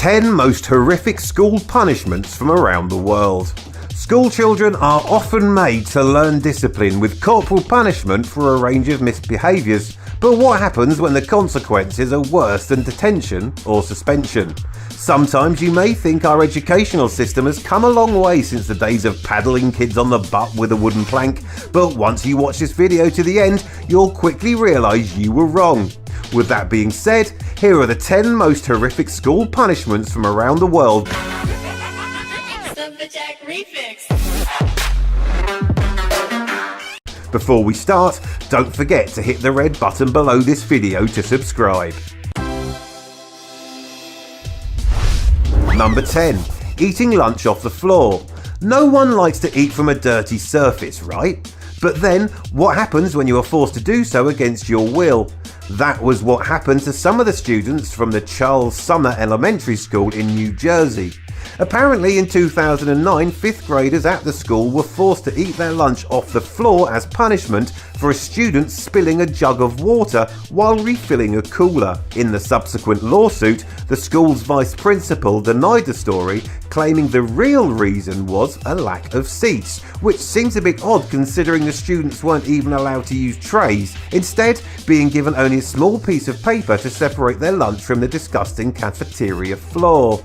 10 most horrific school punishments from around the world. School children are often made to learn discipline with corporal punishment for a range of misbehaviours, but what happens when the consequences are worse than detention or suspension? Sometimes you may think our educational system has come a long way since the days of paddling kids on the butt with a wooden plank, but once you watch this video to the end, you'll quickly realise you were wrong. With that being said, here are the 10 most horrific school punishments from around the world. Before we start, don't forget to hit the red button below this video to subscribe. Number 10. Eating lunch off the floor. No one likes to eat from a dirty surface, right? But then, what happens when you are forced to do so against your will? That was what happened to some of the students from the Charles Sumner Elementary School in New Jersey. Apparently in 2009, 5th graders at the school were forced to eat their lunch off the floor as punishment for a student spilling a jug of water while refilling a cooler. In the subsequent lawsuit, the school's vice principal denied the story, claiming the real reason was a lack of seats, which seems a bit odd considering the students weren't even allowed to use trays, instead being given only a small piece of paper to separate their lunch from the disgusting cafeteria floor.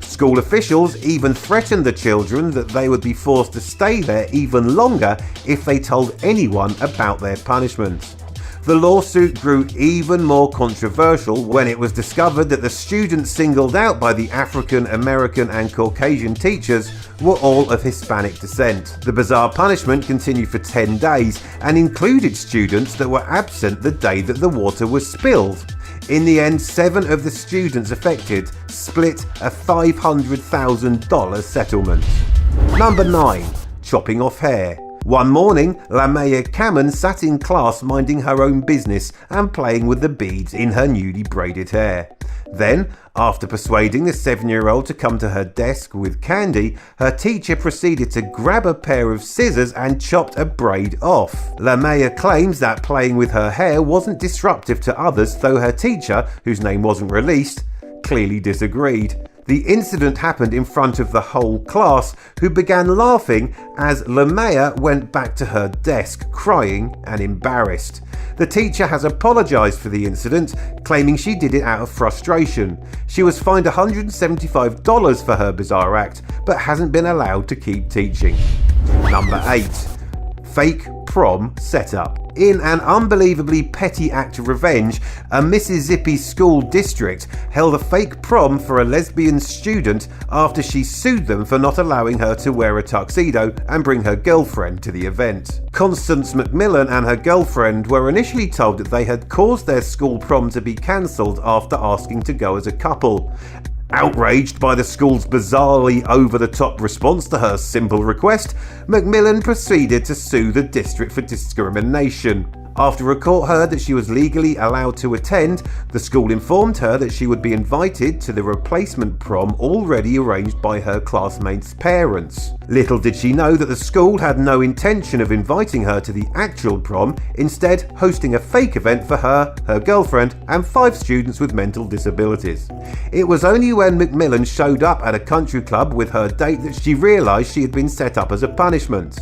School officials even threatened the children that they would be forced to stay there even longer if they told anyone about their punishment. The lawsuit grew even more controversial when it was discovered that the students singled out by the African American and Caucasian teachers were all of Hispanic descent. The bizarre punishment continued for 10 days and included students that were absent the day that the water was spilled. In the end, 7 of the students affected split a $500,000 settlement. Number 9. Chopping off hair. One morning, Lamaya Cameron sat in class minding her own business and playing with the beads in her newly braided hair. Then, after persuading the 7-year-old to come to her desk with candy, her teacher proceeded to grab a pair of scissors and chopped a braid off. Lamaya claims that playing with her hair wasn't disruptive to others, though her teacher, whose name wasn't released, clearly disagreed. The incident happened in front of the whole class, who began laughing as Lamaya went back to her desk, crying and embarrassed. The teacher has apologised for the incident, claiming she did it out of frustration. She was fined $175 for her bizarre act, but hasn't been allowed to keep teaching. Number 8. Fake prom setup. In an unbelievably petty act of revenge, a Mississippi school district held a fake prom for a lesbian student after she sued them for not allowing her to wear a tuxedo and bring her girlfriend to the event. Constance McMillan and her girlfriend were initially told that they had caused their school prom to be cancelled after asking to go as a couple. Outraged by the school's bizarrely over-the-top response to her simple request, McMillan proceeded to sue the district for discrimination. After a court heard that she was legally allowed to attend, the school informed her that she would be invited to the replacement prom already arranged by her classmates' parents. Little did she know that the school had no intention of inviting her to the actual prom, instead hosting a fake event for her girlfriend, and 5 students with mental disabilities. It was only when McMillan showed up at a country club with her date that she realised she had been set up as a punishment.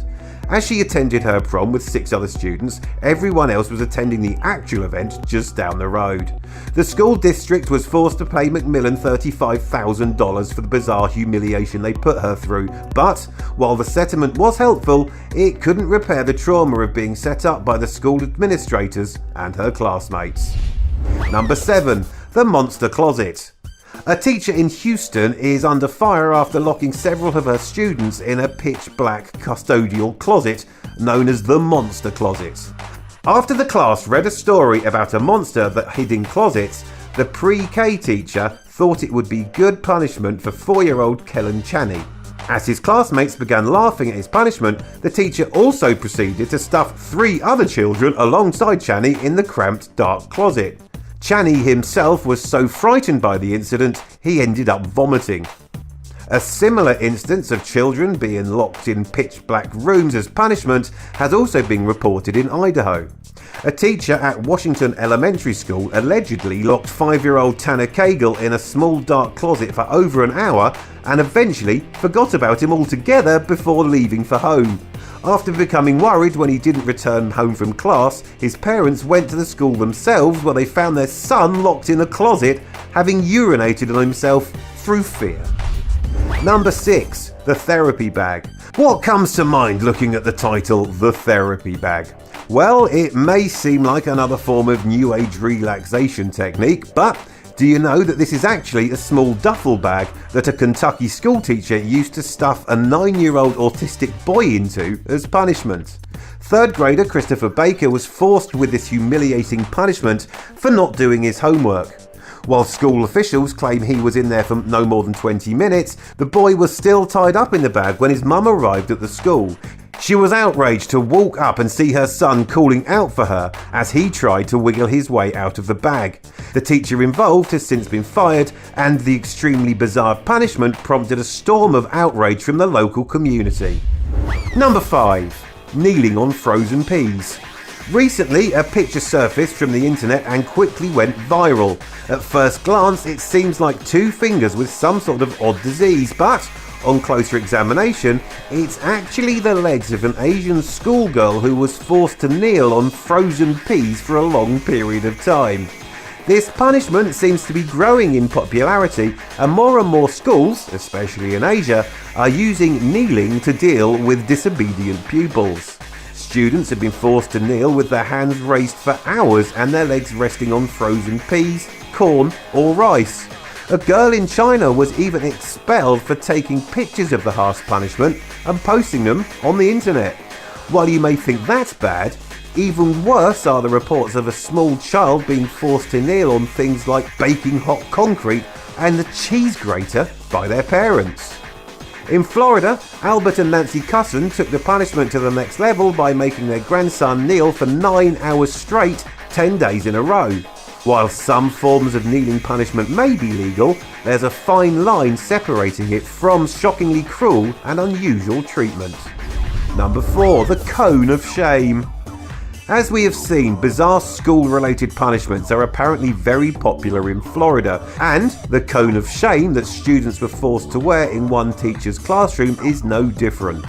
As she attended her prom with 6 other students, everyone else was attending the actual event just down the road. The school district was forced to pay McMillan $35,000 for the bizarre humiliation they put her through, but while the settlement was helpful, it couldn't repair the trauma of being set up by the school administrators and her classmates. Number 7. The monster closet. A teacher in Houston is under fire after locking several of her students in a pitch-black custodial closet known as the monster closet. After the class read a story about a monster that hid in closets, the pre-K teacher thought it would be good punishment for 4-year-old Kellen Chaney. As his classmates began laughing at his punishment, the teacher also proceeded to stuff 3 other children alongside Chaney in the cramped, dark closet. Chaney himself was so frightened by the incident, he ended up vomiting. A similar instance of children being locked in pitch-black rooms as punishment has also been reported in Idaho. A teacher at Washington Elementary School allegedly locked 5-year-old Tanner Cagle in a small dark closet for over an hour and eventually forgot about him altogether before leaving for home. After becoming worried when he didn't return home from class, his parents went to the school themselves where they found their son locked in a closet, having urinated on himself through fear. Number 6. The therapy bag. What comes to mind looking at the title, The Therapy Bag? Well, it may seem like another form of New Age relaxation technique, but do you know that this is actually a small duffel bag that a Kentucky schoolteacher used to stuff a 9-year-old autistic boy into as punishment? Third grader Christopher Baker was forced with this humiliating punishment for not doing his homework. While school officials claim he was in there for no more than 20 minutes, the boy was still tied up in the bag when his mum arrived at the school. She was outraged to walk up and see her son calling out for her as he tried to wiggle his way out of the bag. The teacher involved has since been fired, and the extremely bizarre punishment prompted a storm of outrage from the local community. Number 5. Kneeling on frozen peas. Recently, a picture surfaced from the internet and quickly went viral. At first glance, it seems like 2 fingers with some sort of odd disease, but on closer examination, it's actually the legs of an Asian schoolgirl who was forced to kneel on frozen peas for a long period of time. This punishment seems to be growing in popularity, and more schools, especially in Asia, are using kneeling to deal with disobedient pupils. Students have been forced to kneel with their hands raised for hours and their legs resting on frozen peas, corn or rice. A girl in China was even expelled for taking pictures of the harsh punishment and posting them on the internet. While you may think that's bad, even worse are the reports of a small child being forced to kneel on things like baking hot concrete and the cheese grater by their parents. In Florida, Albert and Nancy Cusson took the punishment to the next level by making their grandson kneel for 9 hours straight, 10 days in a row. While some forms of kneeling punishment may be legal, there's a fine line separating it from shockingly cruel and unusual treatment. Number 4. The cone of shame. As we have seen, bizarre school-related punishments are apparently very popular in Florida, and the cone of shame that students were forced to wear in one teacher's classroom is no different.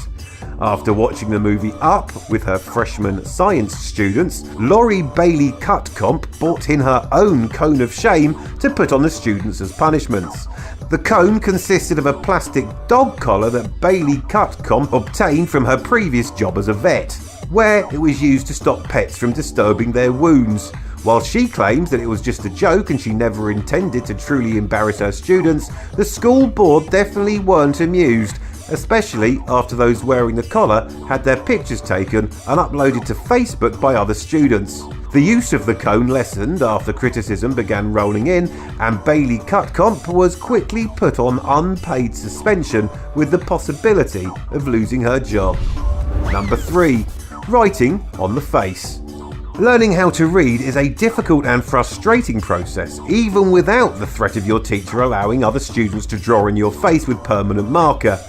After watching the movie Up with her freshman science students, Laurie Bailey Cutcomp brought in her own cone of shame to put on the students as punishments. The cone consisted of a plastic dog collar that Bailey Cutcomp obtained from her previous job as a vet, where it was used to stop pets from disturbing their wounds. While she claims that it was just a joke and she never intended to truly embarrass her students, the school board definitely weren't amused, especially after those wearing the collar had their pictures taken and uploaded to Facebook by other students. The use of the cone lessened after criticism began rolling in, and Bailey Cutcomp was quickly put on unpaid suspension with the possibility of losing her job. Number 3. Writing on the face. Learning how to read is a difficult and frustrating process, even without the threat of your teacher allowing other students to draw in your face with permanent marker.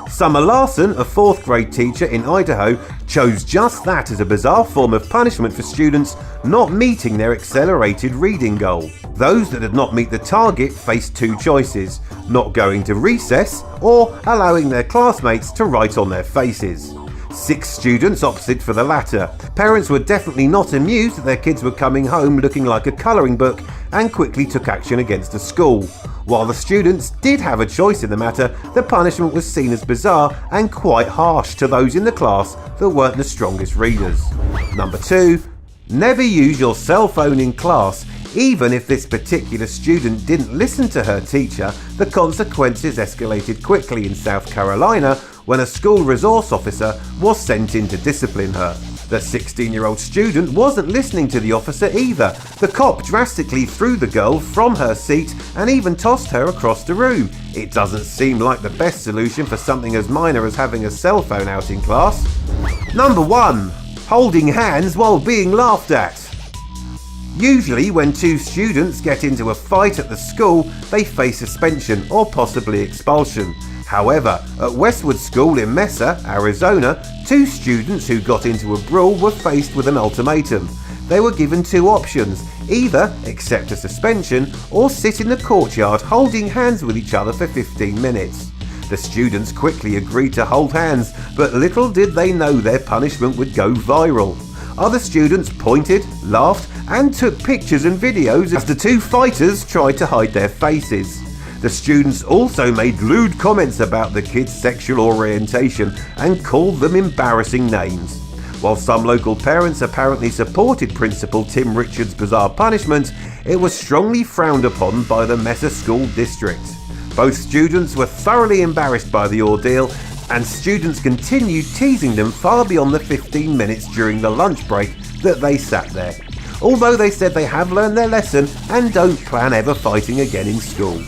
Summer Larson, a 4th grade teacher in Idaho, chose just that as a bizarre form of punishment for students not meeting their accelerated reading goal. Those that did not meet the target faced 2 choices: not going to recess or allowing their classmates to write on their faces. 6 students opted for the latter. Parents were definitely not amused that their kids were coming home looking like a colouring book and quickly took action against the school. While the students did have a choice in the matter, the punishment was seen as bizarre and quite harsh to those in the class that weren't the strongest readers. Number 2. Never use your cell phone in class. Even if this particular student didn't listen to her teacher, the consequences escalated quickly in South Carolina when a school resource officer was sent in to discipline her. The 16-year-old student wasn't listening to the officer either. The cop drastically threw the girl from her seat and even tossed her across the room. It doesn't seem like the best solution for something as minor as having a cell phone out in class. Number 1. Holding hands while being laughed at. Usually when two students get into a fight at the school, they face suspension or possibly expulsion. However, at Westwood School in Mesa, Arizona, two students who got into a brawl were faced with an ultimatum. They were given two options: either accept a suspension or sit in the courtyard holding hands with each other for 15 minutes. The students quickly agreed to hold hands, but little did they know their punishment would go viral. Other students pointed, laughed, and took pictures and videos as the two fighters tried to hide their faces. The students also made lewd comments about the kids' sexual orientation and called them embarrassing names. While some local parents apparently supported Principal Tim Richards' bizarre punishment, it was strongly frowned upon by the Mesa School District. Both students were thoroughly embarrassed by the ordeal, and students continued teasing them far beyond the 15 minutes during the lunch break that they sat there. Although they said they have learned their lesson and don't plan ever fighting again in school.